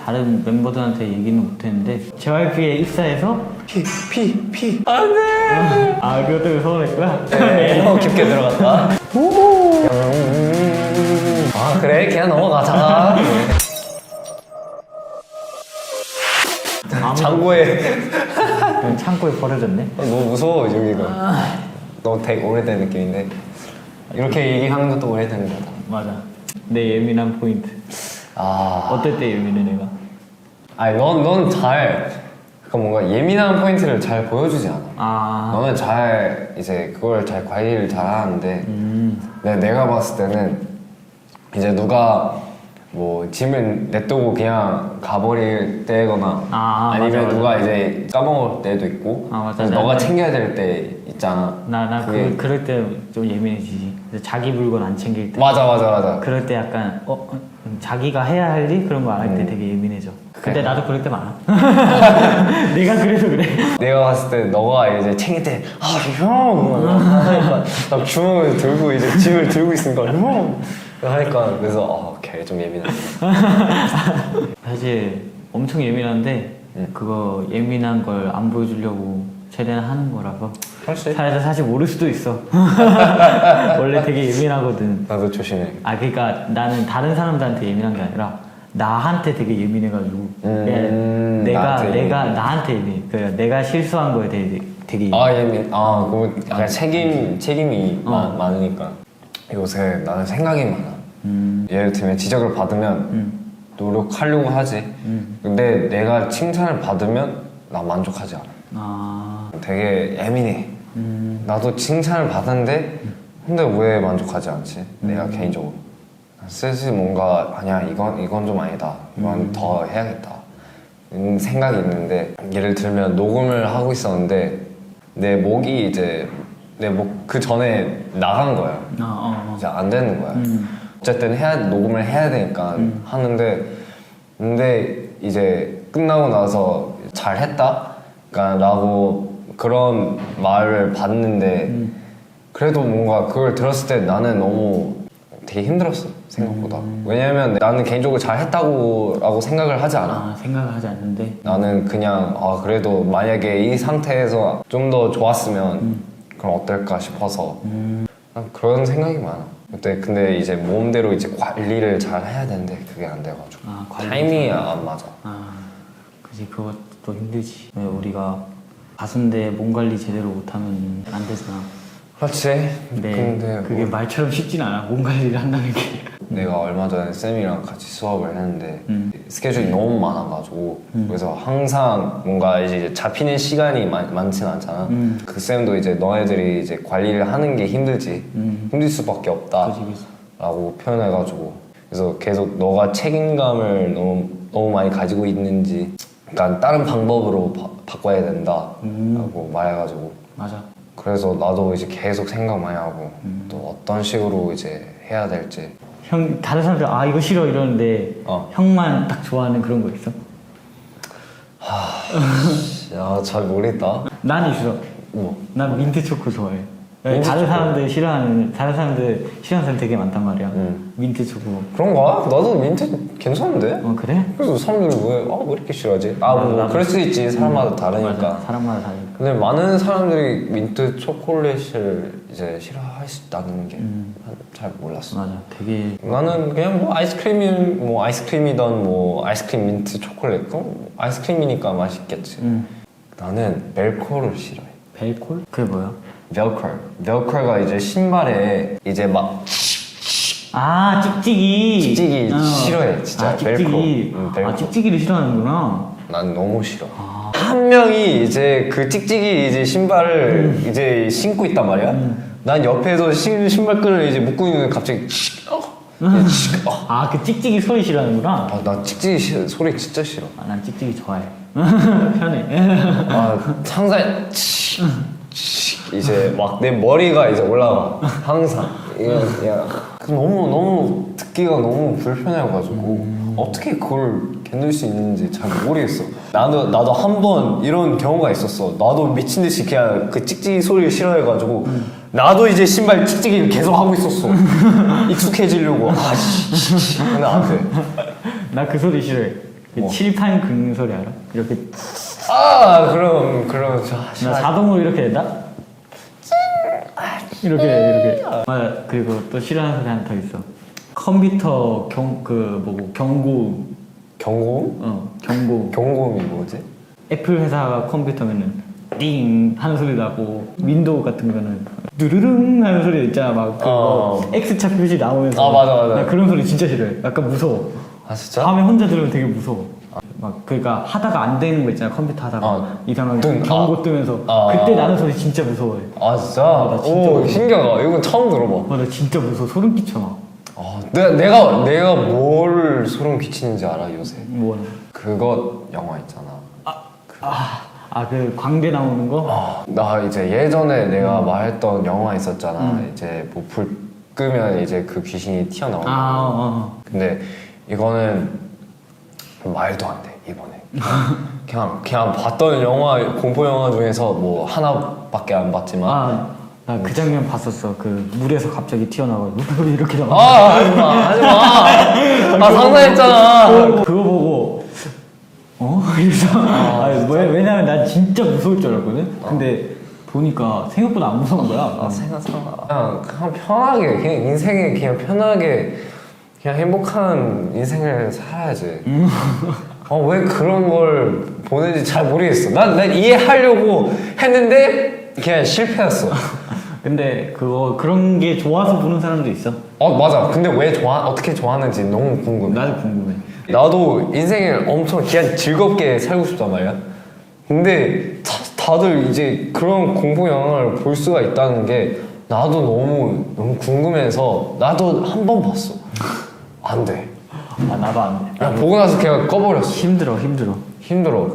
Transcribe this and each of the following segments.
다른 멤버들한테 얘기는 못했는데 JYP에 입사해서 피 안돼. 아 그것 때문에 서운했구나. 네, 너무 깊게 들어갔다. 아 그래 그냥 넘어가자. 창고에 그냥 창고에 버려졌네. 너무 무서워 여기가. 너무 되게 오래된 느낌인데 이렇게 얘기하는 것도 오래된 거다. 맞아. 내 예민한 포인트. 아 어떨 때 예민해 내가? 아니 넌 잘 그러니까 뭔가 예민한 포인트를 잘 보여주지 않아. 아 너는 잘 이제 그걸 잘 관리를 잘 하는데 내가 봤을 때는 이제 누가 뭐 짐을 냅두고 그냥 가버릴 때거나 아니면 맞아. 누가 이제 까먹을 때도 있고 맞아. 그래서 너가 챙겨야 될 때 있잖아. 그럴 때 좀 예민해지지. 자기 물건 안 챙길 때. 맞아. 그럴 때 약간 자기가 해야 할 일 그런 거 안 할 때 되게 예민해져. 근데 나도 그럴 때 많아. 내가 그래서 그래. 내가 봤을 때 너가 이제 챙길 때 형! 하니까 나 주먹을 들고 이제 짐을 들고 있으니까 형! 하니까 그래서 걔 좀 예민해. 사실 엄청 예민한데 그거 예민한 걸 안 보여주려고 최대한 하는 거라서 사실 모를 수도 있어. 원래 되게 예민하거든. 나도 조심해. 그러니까 나는 다른 사람들한테 예민한 게 아니라 나한테 되게 예민해가지고 내가 나한테 예민해. 그러니까 내가 실수한 거에 대해 되게 예민. 그럼 약간 책임이 많으니까. 요새 나는 생각이 많아. 예를 들면 지적을 받으면 노력하려고 하지. 근데 내가 칭찬을 받으면 나 만족하지 않아. 되게 예민해. 나도 칭찬을 받았는데 근데 왜 만족하지 않지? 내가 개인적으로 슬슬 뭔가 아니야 이건 좀 아니다. 이건 더 해야겠다. 생각이 있는데 예를 들면 녹음을 하고 있었는데 내 목이 이제 내 목 그 전에 나간 거야. 이제 안 되는 거야. 어쨌든 녹음을 해야 되니까 하는데 근데 이제 끝나고 나서 잘했다? 그러니까 라고 그런 말을 받는데 그래도 뭔가 그걸 들었을 때 나는 너무 되게 힘들었어 생각보다. 왜냐면 나는 개인적으로 잘했다고 생각을 하지 않아. 생각을 하지 않는데 나는 그냥 그래도 만약에 이 상태에서 좀 더 좋았으면 그럼 어떨까 싶어서 난 그런 생각이 많아. 근데 이제 몸대로 이제 관리를 잘 해야 되는데 그게 안 돼가지고 타이밍이 안 맞아. 그치 그것도 힘들지. 우리가 가수인데 몸 관리 제대로 못하면 안 되잖아. 그렇지. 근데 그게 말처럼 쉽진 않아. 몸 관리를 한다는 게. 내가 얼마 전에 쌤이랑 같이 수업을 했는데 스케줄이 너무 많아가지고 그래서 항상 뭔가 이제 잡히는 시간이 많진 않잖아. 그 쌤도 이제 너네들이 이제 관리를 하는 게 힘들지. 힘들 수밖에 없다 라고 표현해가지고 그래서 계속 너가 책임감을 너무 많이 가지고 있는지 그러니까 다른 방법으로 바꿔야 된다 라고 말해가지고 맞아. 그래서 나도 이제 계속 생각 많이 하고 또 어떤 식으로 이제 해야 될지. 다른 사람들 이거 싫어 이러는데 형만 딱 좋아하는 그런 거 있어? 잘 모르겠다. 난 있어. 난 민트 초코 좋아해. 다른 사람들 싫어하는 사람 되게 많단 말이야. 민트 초코. 그런가? 나도 민트 괜찮은데? 그래? 그래서 사람들이 왜 이렇게 싫어하지? 뭐 그럴 수 있지. 사람마다 다르니까. 맞아, 사람마다 다르니까. 근데 많은 사람들이 민트 초콜릿을 이제 싫어할 수 있다는 게 잘 몰랐어. 맞아, 되게. 나는 그냥 아이스크림이던 아이스크림 민트 초콜릿 그럼 아이스크림이니까 맛있겠지. 나는 벨코를 싫어해. 벨콜? 그게 뭐야? 벨컬가 이제 신발에 이제 막 찍찍이 싫어해 진짜. 찍찍이. 벨크로. 찍찍이를 싫어하는구나. 난 너무 싫어. 한 명이 이제 그 찍찍이 이제 신발을 이제 신고 있단 말이야. 난 옆에서 신발끈을 이제 묶고 있는데 갑자기 그 찍찍이 소리 싫어하는구나. 나 찍찍이 소리 진짜 싫어. 난 찍찍이 좋아해. 편해. 항상 이제 막 내 머리가 이제 올라와 항상. 너무 듣기가 너무 불편해가지고 어떻게 그걸 견딜 수 있는지 잘 모르겠어. 나도 한 번 이런 경우가 있었어. 나도 미친 듯이 그냥 그 찍찍이 소리를 싫어해가지고 나도 이제 신발 찍찍이를 계속 하고 있었어. 익숙해지려고. 근데 안 돼. 나 그 소리 싫어해. 그 칠판 긁는 소리 알아? 이렇게 그럼 나 자동으로 이렇게 된다? 이렇게 맞아. 그리고 또 싫어하는 소리 하나 더 있어. 컴퓨터 경고음. 경고음. 경고음이 뭐지? 애플 회사 컴퓨터면은 띵 하는 소리 나고, 윈도우 같은 거는 누르릉 하는 소리 있잖아. 막 그거 X자 표시 나오면서. 맞아. 나 그런 소리 진짜 싫어해. 약간 무서워. 아 진짜? 밤에 혼자 들으면 되게 무서워. 막 그러니까 하다가 안 되는 거 있잖아. 컴퓨터 하다가 이상하게 경고 뜨면서 그때 나는 소리 진짜 무서워해. 아 진짜? 나 진짜 오 신기하다. 이건 처음 들어봐. 나 진짜 무서워. 소름 끼쳐 막. 내가 뭘 소름 끼치는지 알아 요새? 뭐? 그거 영화 있잖아. 그 광대 나오는 거? 나 이제 예전에 내가 말했던 영화 있었잖아. 이제 뭐 불 끄면 이제 그 귀신이 튀어나오는 거. 근데 이거는 말도 안 돼 이번에. 그냥 봤던 영화 공포 영화 중에서 뭐 하나밖에 안 봤지만. 나 그 장면 봤었어. 그 물에서 갑자기 튀어나와가지고 이렇게 나와. 하지마. 상상했잖아. 그거 보고 그래서 왜냐면 난 진짜 무서울 줄 알았거든. 근데 보니까 생각보다 안 무서운 거야. 그냥 편하게 그냥 인생에 그냥 편하게 그냥 행복한 인생을 살아야지. 왜 그런 걸 보내는지 잘 모르겠어. 난 이해하려고 했는데 그냥 실패했어. 근데 그런 게 좋아서 보는 사람도 있어. 맞아. 근데 왜 어떻게 좋아하는지 너무 궁금해. 나도 궁금해. 나도 인생을 엄청 그냥 즐겁게 살고 싶단 말이야. 근데 다들 이제 그런 공포 영화를 볼 수가 있다는 게 나도 너무 궁금해서 나도 한 번 봤어. 안 돼. 나도 안 돼. 그냥 보고 나서 그냥 꺼버렸어. 힘들어.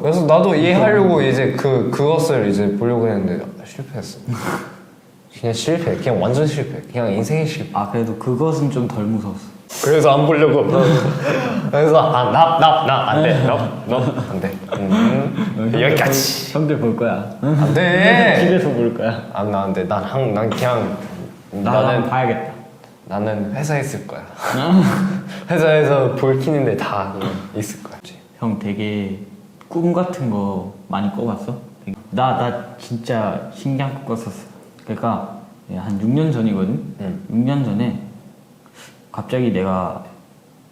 그래서 나도 이해하려고 이제 그것을 이제 보려고 했는데 실패했어. 그냥 실패. 그냥 완전 실패. 그냥 인생의 실패. 그래도 그것은 좀 덜 무서웠어. 그래서 안 보려고. 그래서 안 돼. 안 돼. 여기까지. 형들 볼 거야. 안 돼. 집에서 볼 거야. 안 돼. 난 그냥 나는 봐야겠다. 나는 회사에 있을 거야. 회사에서 볼 키는데 다 있을 거야. 형 되게 꿈 같은 거 많이 꿔봤어? 나 진짜 신기한 꿈 꿨었어. 그러니까 한 6년 전이거든? 6년 전에 갑자기 내가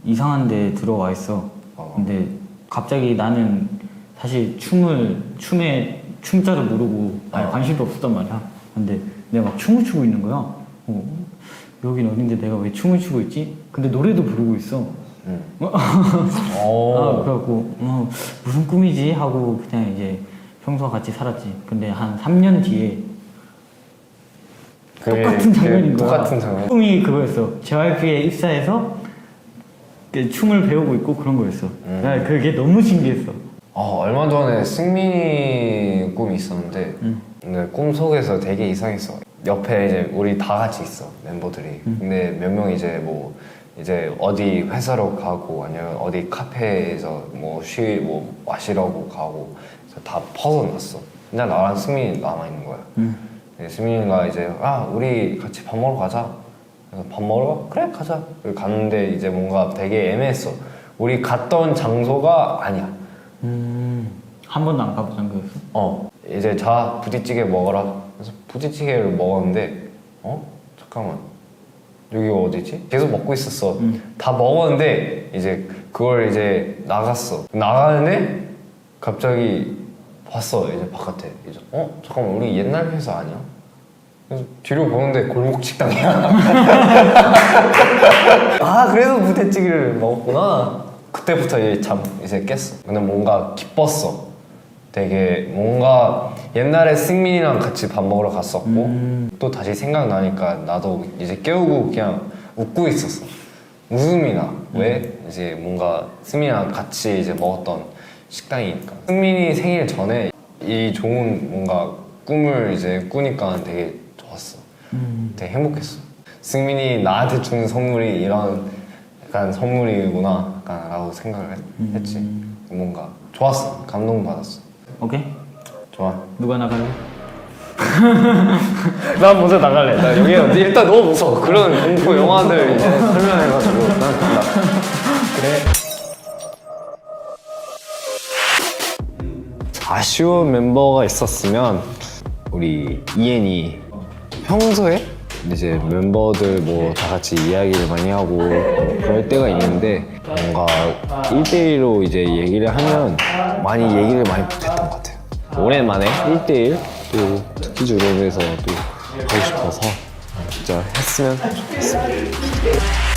이상한 데 들어와 있어. 근데 갑자기 나는 사실 춤에 춤자도 모르고 관심도 없었단 말이야. 근데 내가 막 춤을 추고 있는 거야. 여긴 어딘데 내가 왜 춤을 추고 있지? 근데 노래도 부르고 있어. 그래갖고 무슨 꿈이지? 하고 그냥 이제 평소와 같이 살았지. 근데 한 3년 뒤에 똑같은 장면인 거야. 똑같은 장면. 꿈이 그거였어. JYP에 입사해서 춤을 배우고 있고 그런 거였어. 나 그게 너무 신기했어. 얼마 전에 승민이 꿈이 있었는데 근데 꿈속에서 되게 이상했어. 옆에 이제 우리 다 같이 있어 멤버들이. 근데 몇 명 이제 이제 어디 회사로 가고 아니면 어디 카페에서 뭐 마시려고 가고 다 퍼져났어. 그냥 나랑 승민이 남아 있는 거야. 승민이가 이제 우리 같이 밥 먹으러 가자. 그래서 밥 먹으러 그래 가자. 갔는데 이제 뭔가 되게 애매했어. 우리 갔던 장소가 아니야. 한 번도 안 가본 장소였어? 이제 부대찌개 먹어라. 그래서 부대찌개를 먹었는데 잠깐만 여기 어디지? 계속 먹고 있었어. 다 먹었는데 이제 그걸 이제 나가는데 갑자기 봤어. 이제 바깥에 이제 잠깐만 우리 옛날 회사 아니야? 그래서 뒤로 보는데 골목 식당이야. 그래서 부대찌개를 먹었구나. 그때부터 이제 깼어. 근데 뭔가 기뻤어. 되게 뭔가 옛날에 승민이랑 같이 밥 먹으러 갔었고 또 다시 생각나니까 나도 이제 깨우고 그냥 웃고 있었어. 웃음이 나. 왜? 이제 뭔가 승민이랑 같이 이제 먹었던 식당이니까. 승민이 생일 전에 이 좋은 뭔가 꿈을 이제 꾸니까 되게 좋았어. 되게 행복했어. 승민이 나한테 주는 선물이 이런 약간 선물이구나 약간 라고 생각을 했지. 뭔가 좋았어. 감동받았어. 오케이? 좋아. 누가 나갈래? 난 먼저 나갈래. 나 여기 일단 너무 무서워. 그런 공포 영화들 이제 설명해가지고 난 간다. 그래. 아쉬운 멤버가 있었으면 우리 이엔이 평소에 이제 멤버들 뭐 다 같이 이야기를 많이 하고 그럴 때가 있는데 뭔가 1대1로 이제 얘기를 하면 많이 얘기를 많이 못했던 것 같아요. 오랜만에 1대1 또 특히 주름에서 또 하고 싶어서 진짜 했으면 좋겠습니다.